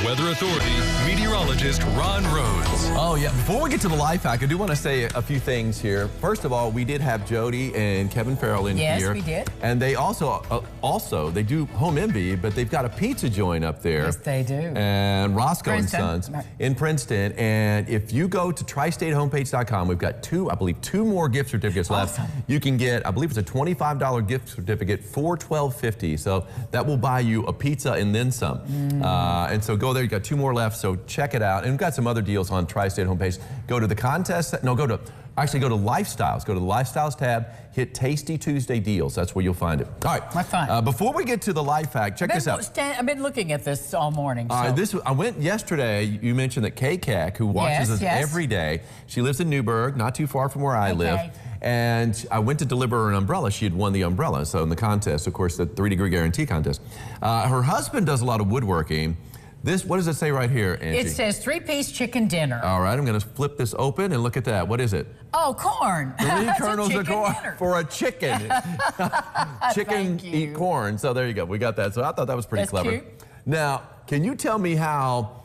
Weather Authority meteorologist Ron Rhodes. Oh, yeah. Before we get to the life hack, I do want to say a few things here. First of all, we did have Jody and Kevin Farrell in here. Yes, we did. And they also, they do Home Envy, but they've got a pizza joint up there. Yes, they do. And Roscoe and Sons Right. in Princeton. And if you go to tristatehomepage.com, we've got two more gift certificates left. Awesome. You can get, I believe it's a $25 gift certificate for $12.50. So that will buy you a pizza and then some. And so go there, you got two more left, so check it out. And we've got some other deals on Tri-State homepage. Go to the contest, no, go to Lifestyles. Go to the Lifestyles tab, hit Tasty Tuesday Deals. That's where you'll find it. All right. My fun. Before we get to the life hack, check this out. I've been looking at this all morning. So. I went yesterday, you mentioned that Kay Cack, who watches us every day, she lives in Newburgh, not too far from where I live. And I went to deliver her an umbrella. She had won the umbrella, so in the contest, of course, the 3-degree guarantee contest. Her husband does a lot of woodworking. What does it say right here, Angie? It says 3-piece chicken dinner. All right, I'm going to flip this open and look at that. What is it? Oh, corn. 3 kernels of corn for a chicken. Chicken eat corn. So there you go. We got that. So I thought that was pretty clever. Cute. Now, can you tell me how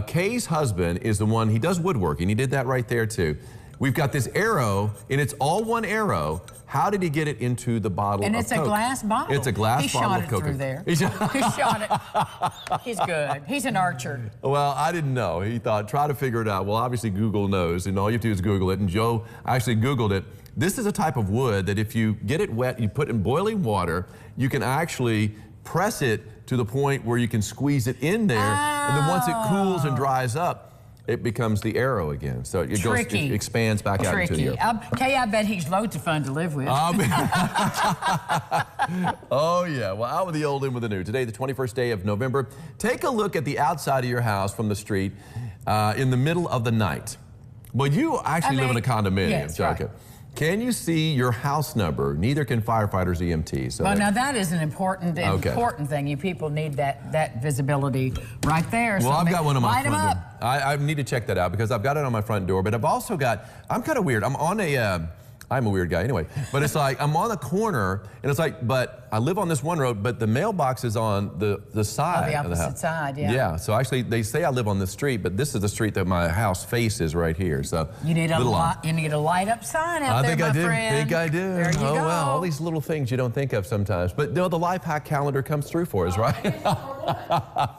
Kay's husband is the one, he does woodworking. He did that right there too. We've got this arrow, and it's all one arrow. How did he get it into the bottle of Coke? And it's a glass bottle. It's a glass bottle of Coke. He shot it through there. He shot it. He's good. He's an archer. Well, I didn't know. He thought, try to figure it out. Well, obviously Google knows, and all you have to do is Google it. And Joe actually Googled it. This is a type of wood that if you get it wet, you put in boiling water, you can actually press it to the point where you can squeeze it in there. And then once it cools and dries up, it becomes the arrow again. So it expands back out into the air. Kay, I bet he's loads of fun to live with. Oh, yeah. Well, out with the old, in with the new. Today, the 21st day of November. Take a look at the outside of your house from the street in the middle of the night. Well, you actually live in a condominium, yes, Jocka. Right. Can you see your house number? Neither can firefighters, EMTs. So well, now that is an important thing. You people need that visibility right there. Well, so I've got one on my front door. Light 'em up. I need to check that out because I've got it on my front door, but I've also got, I'm kind of weird. I'm on a, I'm a weird guy anyway, but it's like I'm on the corner and it's like, but I live on this one road, but the mailbox is on the side of the house. opposite side, yeah. Yeah, so actually they say I live on this street, but this is the street that my house faces right here. So you need a light up sign out there, my friend. I think I do. There you go. Well, all these little things you don't think of sometimes. But no, the life hack calendar comes through for us, right?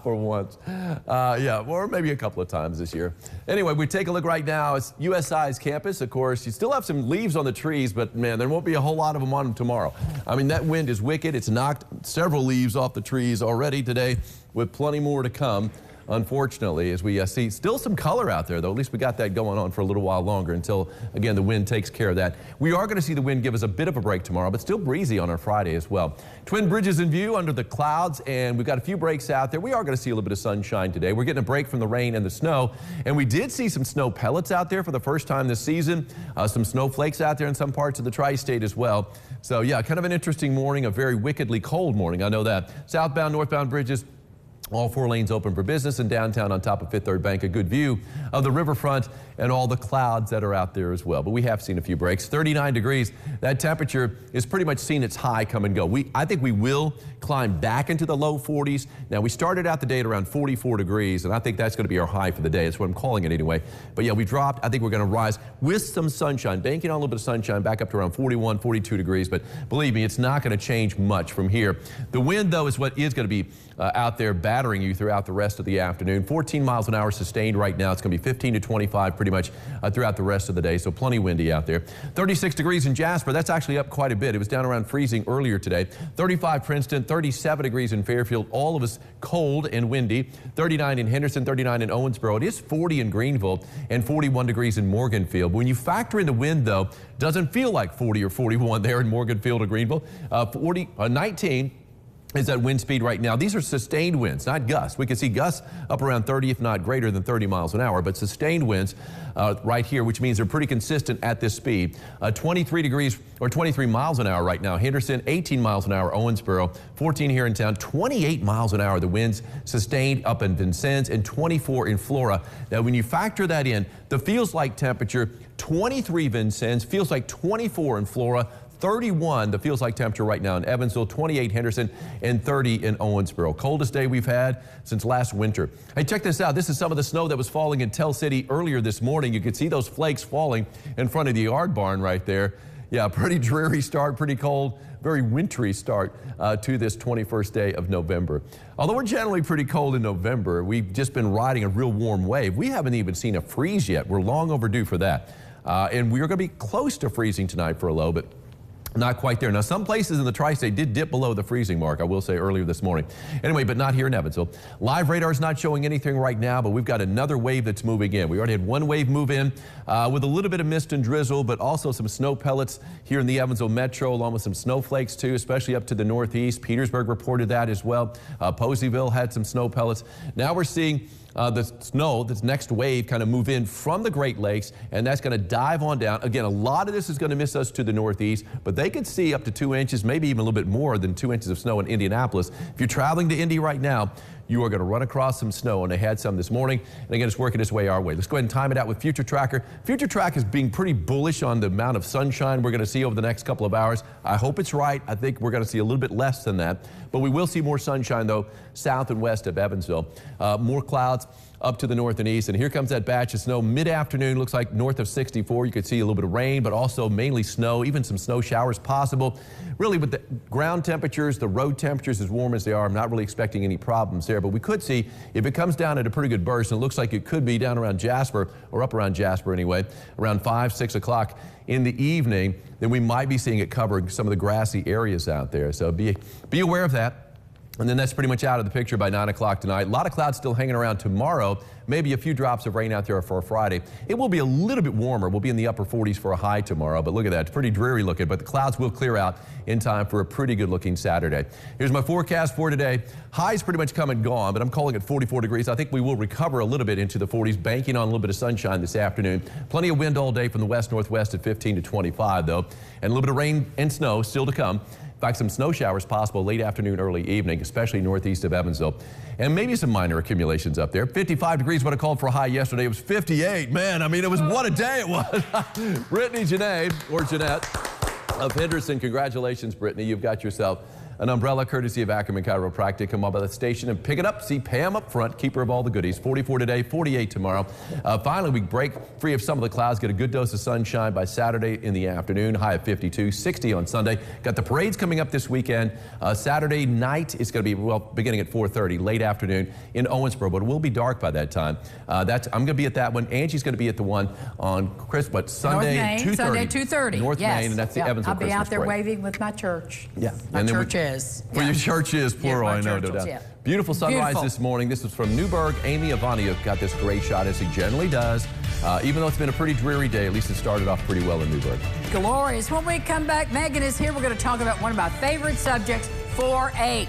For once. Yeah, or maybe a couple of times this year. Anyway, we take a look right now. It's USI's campus, of course. You still have some leaves on the trees, but man, there won't be a whole lot of them on them tomorrow. I mean, that wind is wicked. It's knocked several leaves off the trees already today, with plenty more to come. Unfortunately, as we see still some color out there, though. At least we got that going on for a little while longer until, again, the wind takes care of that. We are going to see the wind give us a bit of a break tomorrow, but still breezy on our Friday as well. Twin Bridges in view under the clouds, and we've got a few breaks out there. We are going to see a little bit of sunshine today. We're getting a break from the rain and the snow, and we did see some snow pellets out there for the first time this season. Some snowflakes out there in some parts of the tri-state as well. So, yeah, kind of an interesting morning, a very wickedly cold morning. I know that. Southbound, northbound bridges, all 4 lanes open for business, and downtown on top of Fifth Third Bank, a good view of the riverfront and all the clouds that are out there as well. But we have seen a few breaks. 39 degrees. That temperature is pretty much seen its high come and go. I think we will climb back into the low 40s. Now, we started out the day at around 44 degrees, and I think that's going to be our high for the day. That's what I'm calling it anyway. But yeah, we dropped. I think we're going to rise with some sunshine, banking on a little bit of sunshine back up to around 41, 42 degrees. But believe me, it's not going to change much from here. The wind, though, is what is going to be out there battering you throughout the rest of the afternoon. 14 miles an hour sustained right now. It's going to be 15 to 25 pretty much throughout the rest of the day, so plenty windy out there. 36 degrees in Jasper. That's actually up quite a bit. It was down around freezing earlier today. 35 Princeton, 37 degrees in Fairfield. All of us cold and windy. 39 in Henderson, 39 in Owensboro. It is 40 in Greenville and 41 degrees in Morganfield. When you factor in the wind, though, doesn't feel like 40 or 41 there in Morganfield or Greenville. 19 is that wind speed right now. These are sustained winds, not gusts. We can see gusts up around 30, if not greater than 30 miles an hour, but sustained winds right here, which means they're pretty consistent at this speed. 23 degrees or 23 miles an hour right now. Henderson, 18 miles an hour. Owensboro, 14 here in town. 28 miles an hour. The winds sustained up in Vincennes, and 24 in Flora. Now, when you factor that in, the feels like temperature, 23 Vincennes, feels like 24 in Flora, 31, the feels like temperature right now in Evansville, 28 Henderson, and 30 in Owensboro. Coldest day we've had since last winter. Hey, check this out. This is some of the snow that was falling in Tell City earlier this morning. You could see those flakes falling in front of the yard barn right there. Yeah, pretty dreary start, pretty cold, very wintry start to this 21st day of November. Although we're generally pretty cold in November, we've just been riding a real warm wave. We haven't even seen a freeze yet. We're long overdue for that. And we're going to be close to freezing tonight for a low, but not quite there. Now, some places in the tri-state did dip below the freezing mark, I will say, earlier this morning. Anyway, but not here in Evansville. Live radar's not showing anything right now, but we've got another wave that's moving in. We already had one wave move in with a little bit of mist and drizzle, but also some snow pellets here in the Evansville metro, along with some snowflakes too, especially up to the northeast. Petersburg reported that as well. Poseyville had some snow pellets. Now we're seeing the snow, this next wave, kind of move in from the Great Lakes, and that's going to dive on down. Again, a lot of this is going to miss us to the northeast, but they could see up to 2 inches, maybe even a little bit more than 2 inches of snow in Indianapolis. If you're traveling to Indy right now, you are going to run across some snow, and they had some this morning, and again, it's working its way our way. Let's go ahead and time it out with Future Tracker. Future Track is being pretty bullish on the amount of sunshine we're going to see over the next couple of hours. I hope it's right. I think we're going to see a little bit less than that, but we will see more sunshine, though, south and west of Evansville. More clouds up to the north and east, and here comes that batch of snow mid-afternoon. Looks like north of 64. You could see a little bit of rain, but also mainly snow, even some snow showers possible. Really, with the ground temperatures, the road temperatures as warm as they are, I'm not really expecting any problems there, but we could see if it comes down at a pretty good burst, and it looks like it could be down around Jasper, or up around Jasper anyway, around 5, 6 o'clock in the evening, then we might be seeing it covering some of the grassy areas out there. So be aware of that. And then that's pretty much out of the picture by 9 o'clock tonight. A lot of clouds still hanging around tomorrow. Maybe a few drops of rain out there for Friday. It will be a little bit warmer. We'll be in the upper 40s for a high tomorrow. But look at that. It's pretty dreary looking. But the clouds will clear out in time for a pretty good looking Saturday. Here's my forecast for today. Highs pretty much come and gone, but I'm calling it 44 degrees. I think we will recover a little bit into the 40s, banking on a little bit of sunshine this afternoon. Plenty of wind all day from the west-northwest at 15 to 25, though. And a little bit of rain and snow still to come. In fact, some snow showers possible late afternoon, early evening, especially northeast of Evansville. And maybe some minor accumulations up there. 55 degrees, what I called for a high yesterday. It was 58. Man, I mean, it was what a day it was. Brittany Janae, or Jeanette of Henderson. Congratulations, Brittany. You've got yourself an umbrella courtesy of Ackerman Chiropractic. Come up by the station and pick it up. See Pam up front, keeper of all the goodies. 44 today, 48 tomorrow. Finally, we break free of some of the clouds, get a good dose of sunshine by Saturday in the afternoon. High of 52, 60 on Sunday. Got the parades coming up this weekend. Saturday night, it's going to be, well, beginning at 4:30, late afternoon in Owensboro, but it will be dark by that time. I'm going to be at that one. Angie's going to be at the one on Sunday, 2:30. Sunday, 2:30. North yes. Main, and that's the Evansville Christmas I'll be out there parade. waving with my church. Yeah. My church is. Well, your church is plural, my I know, church no is, doubt. yeah. Beautiful sunrise Beautiful. this morning. This is from Newburgh. Amy Avania got this great shot, as he generally does. Even though it's been a pretty dreary day, at least it started off pretty well in Newburgh. Glorious. When we come back, Megan is here. We're going to talk about one of my favorite subjects, 4-H.